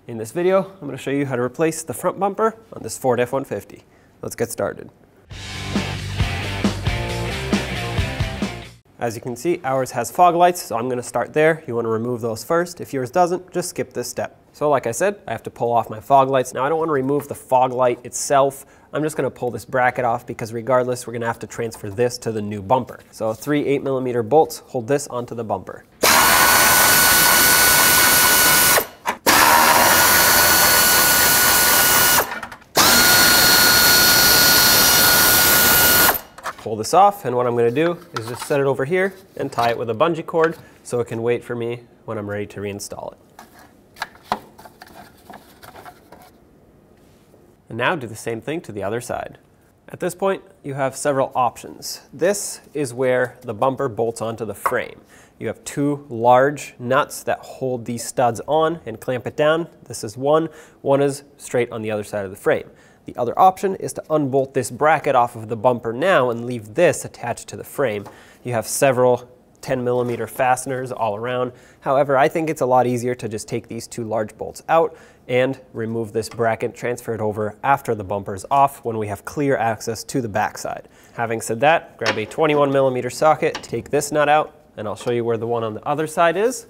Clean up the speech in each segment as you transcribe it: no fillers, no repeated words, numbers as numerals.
In this video, I'm going to show you how to replace the front bumper on this Ford F-150. Let's get started. As you can see, ours has fog lights, so I'm going to start there. You want to remove those first. If yours doesn't, just skip this step. So like I said, I have to pull off my fog lights. Now I don't want to remove the fog light itself. I'm just going to pull this bracket off because regardless, we're going to have to transfer this to the new bumper. So 3 8mm bolts hold this onto the bumper. Pull this off, and what I'm going to do is just set it over here and tie it with a bungee cord so it can wait for me when I'm ready to reinstall it. And now do the same thing to the other side. At this point, you have several options. This is where the bumper bolts onto the frame. You have 2 large nuts that hold these studs on and clamp it down. This is one. One is straight on the other side of the frame. The other option is to unbolt this bracket off of the bumper now and leave this attached to the frame. You have several 10mm fasteners all around. However, I think it's a lot easier to just take these 2 large bolts out and remove this bracket, transfer it over after the bumper is off when we have clear access to the backside. Having said that, grab a 21mm socket, take this nut out, and I'll show you where the one on the other side is.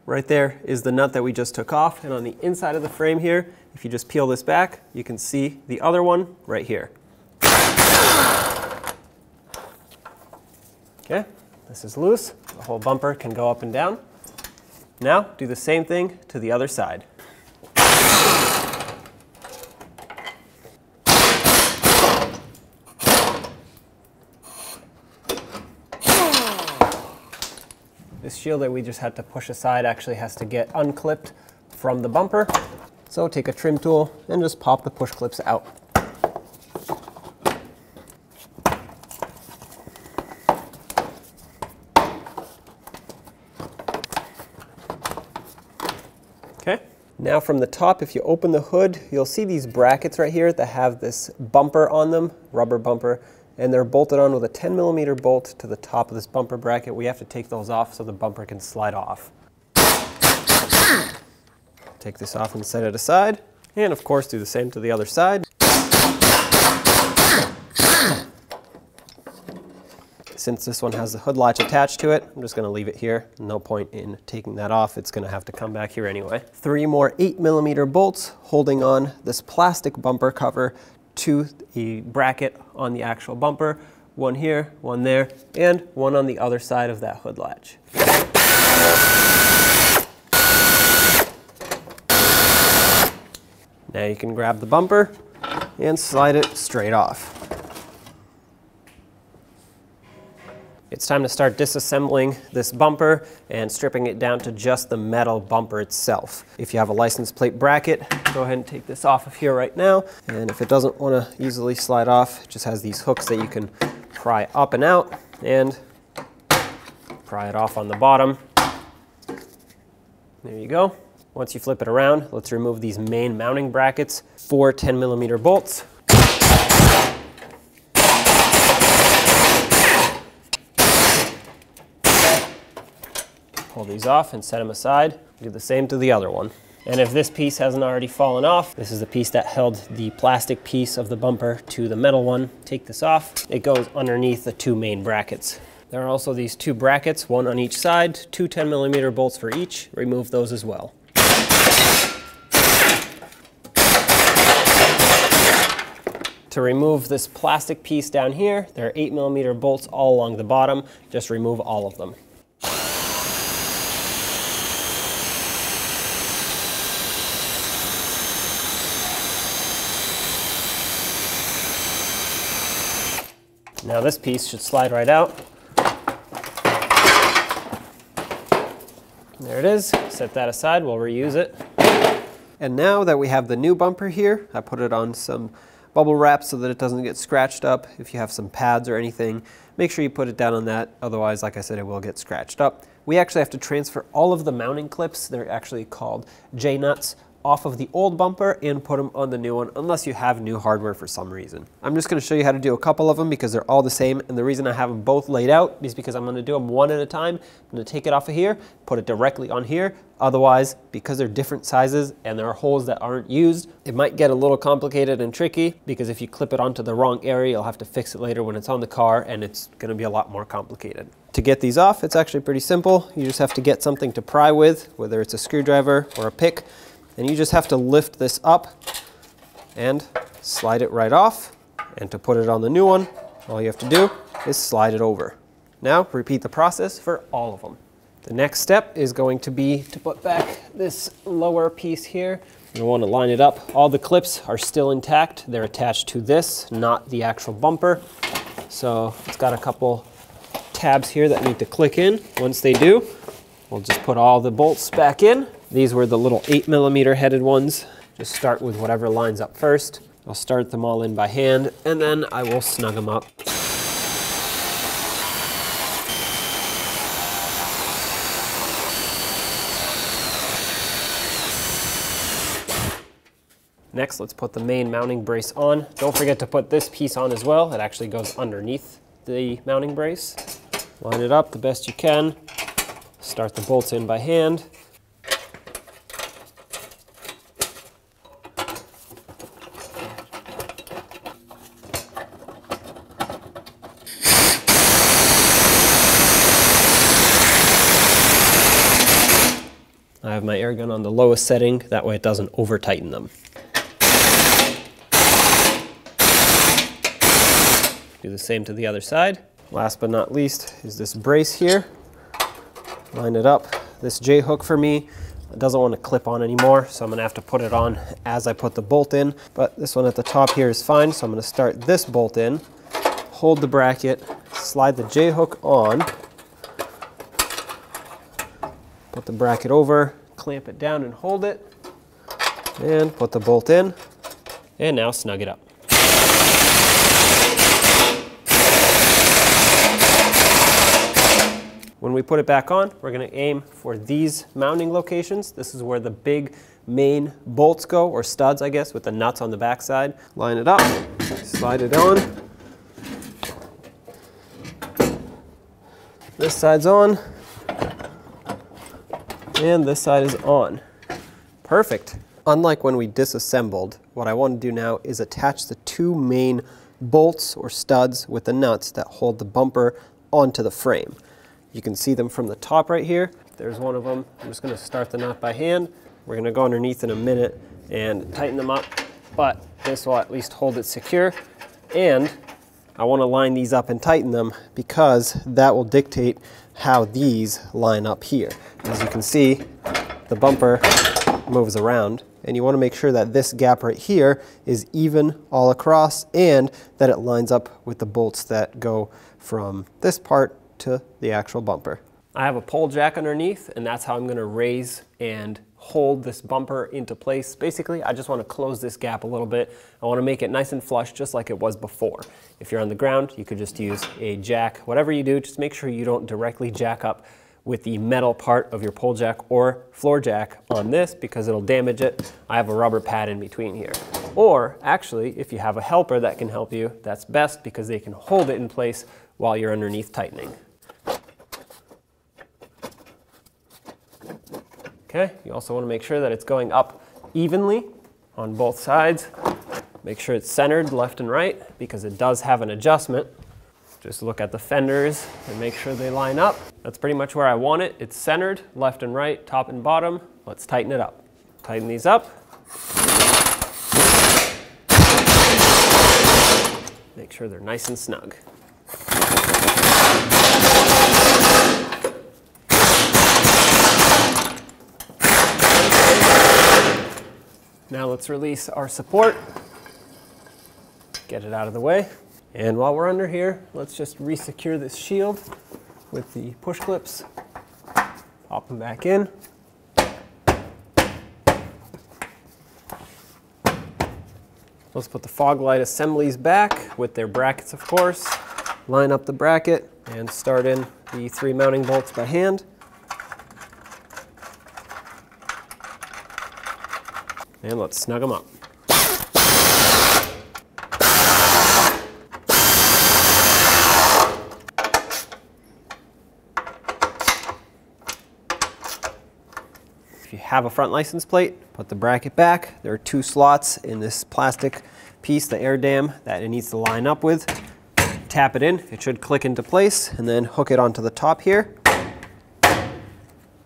Right there is the nut that we just took off, and on the inside of the frame here, if you just peel this back, you can see the other one right here. Okay, this is loose. The whole bumper can go up and down. Now, do the same thing to the other side. This shield that we just had to push aside actually has to get unclipped from the bumper. So take a trim tool and just pop the push clips out. Okay. Now from the top, if you open the hood, you'll see these brackets right here that have this bumper on them, rubber bumper, and they're bolted on with a 10mm bolt to the top of this bumper bracket. We have to take those off so the bumper can slide off. Take this off and set it aside, and of course do the same to the other side. Since this one has the hood latch attached to it, I'm just going to leave it here. No point in taking that off. It's going to have to come back here anyway. 3 more 8mm bolts holding on this plastic bumper cover to the bracket on the actual bumper. One here, one there, and one on the other side of that hood latch. Now you can grab the bumper and slide it straight off. It's time to start disassembling this bumper and stripping it down to just the metal bumper itself. If you have a license plate bracket, go ahead and take this off of here right now. And if it doesn't want to easily slide off, it just has these hooks that you can pry up and out and pry it off on the bottom. There you go. Once you flip it around, let's remove these main mounting brackets. 4 10mm bolts. Pull these off and set them aside. Do the same to the other one. And if this piece hasn't already fallen off, this is the piece that held the plastic piece of the bumper to the metal one. Take this off. It goes underneath the 2 main brackets. There are also these 2 brackets, one on each side, 2 10mm bolts for each. Remove those as well. To remove this plastic piece down here, there are 8mm bolts all along the bottom. Just remove all of them. Now this piece should slide right out. There it is. Set that aside, we'll reuse it. And now that we have the new bumper here, I put it on some bubble wrap so that it doesn't get scratched up. If you have some pads or anything, make sure you put it down on that. Otherwise, like I said, it will get scratched up. We actually have to transfer all of the mounting clips, they're actually called J-nuts, off of the old bumper and put them on the new one, unless you have new hardware for some reason. I'm just going to show you how to do a couple of them because they're all the same, and the reason I have them both laid out is because I'm going to do them one at a time. I'm going to take it off of here, put it directly on here. Otherwise, because they're different sizes and there are holes that aren't used, it might get a little complicated and tricky, because if you clip it onto the wrong area, you'll have to fix it later when it's on the car, and it's going to be a lot more complicated. To get these off, it's actually pretty simple. You just have to get something to pry with, whether it's a screwdriver or a pick, and you just have to lift this up and slide it right off. And to put it on the new one, all you have to do is slide it over. Now, repeat the process for all of them. The next step is going to be to put back this lower piece here. You want to line it up. All the clips are still intact. They're attached to this, not the actual bumper. So it's got a couple tabs here that need to click in. Once they do, we'll just put all the bolts back in. These were the little 8mm headed ones. Just start with whatever lines up first. I'll start them all in by hand, and then I will snug them up. Next, let's put the main mounting brace on. Don't forget to put this piece on as well. It actually goes underneath the mounting brace. Line it up the best you can. Start the bolts in by hand. I have my air gun on the lowest setting, that way it doesn't over tighten them. Do the same to the other side. Last but not least is this brace here. Line it up. This J-hook for me doesn't want to clip on anymore, so I'm going to have to put it on as I put the bolt in. But this one at the top here is fine, so I'm going to start this bolt in, hold the bracket, slide the J-hook on, put the bracket over, clamp it down and hold it, and put the bolt in, and now snug it up. When we put it back on, we're going to aim for these mounting locations. This is where the big main bolts go, or studs, I guess, with the nuts on the back side. Line it up, slide it on. This side's on, and this side is on. Perfect. Unlike when we disassembled, what I want to do now is attach the two main bolts or studs with the nuts that hold the bumper onto the frame. You can see them from the top right here. There's one of them. I'm just going to start the nut by hand. We're going to go underneath in a minute and tighten them up, but this will at least hold it secure. And I want to line these up and tighten them because that will dictate how these line up here. As you can see, the bumper moves around, and you want to make sure that this gap right here is even all across and that it lines up with the bolts that go from this part to the actual bumper. I have a pole jack underneath, and that's how I'm going to raise and hold this bumper into place. Basically, I just want to close this gap a little bit. I want to make it nice and flush just like it was before. If you're on the ground, you could just use a jack. Whatever you do, just make sure you don't directly jack up with the metal part of your pole jack or floor jack on this, because it'll damage it. I have a rubber pad in between here. Or actually, if you have a helper that can help you, that's best because they can hold it in place while you're underneath tightening. Okay, you also want to make sure that it's going up evenly on both sides. Make sure it's centered left and right because it does have an adjustment. Just look at the fenders and make sure they line up. That's pretty much where I want it. It's centered left and right, top and bottom. Let's tighten it up. Tighten these up. Make sure they're nice and snug. Now let's release our support, get it out of the way. And while we're under here, let's just re-secure this shield with the push clips. Pop them back in. Let's put the fog light assemblies back with their brackets, of course. Line up the bracket and start in the 3 mounting bolts by hand. And let's snug them up. If you have a front license plate, put the bracket back. There are 2 slots in this plastic piece, the air dam, that it needs to line up with. Tap it in, it should click into place, and then hook it onto the top here.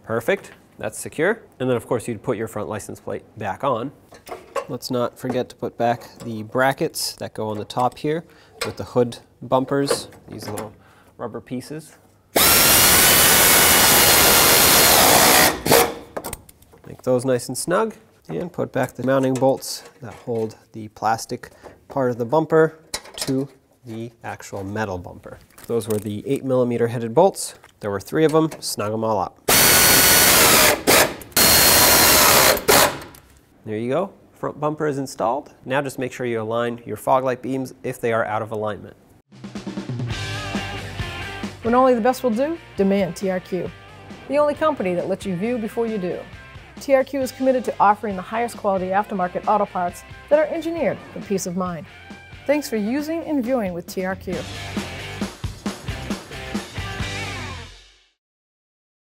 Perfect, that's secure. And then of course you'd put your front license plate back on. Let's not forget to put back the brackets that go on the top here with the hood bumpers, these little rubber pieces. Make those nice and snug, and put back the mounting bolts that hold the plastic part of the bumper to the actual metal bumper. Those were the 8mm headed bolts. There were 3 of them, snug them all up. There you go, front bumper is installed. Now just make sure you align your fog light beams if they are out of alignment. When only the best will do, demand TRQ. The only company that lets you view before you do. TRQ is committed to offering the highest quality aftermarket auto parts that are engineered for peace of mind. Thanks for using and viewing with TRQ.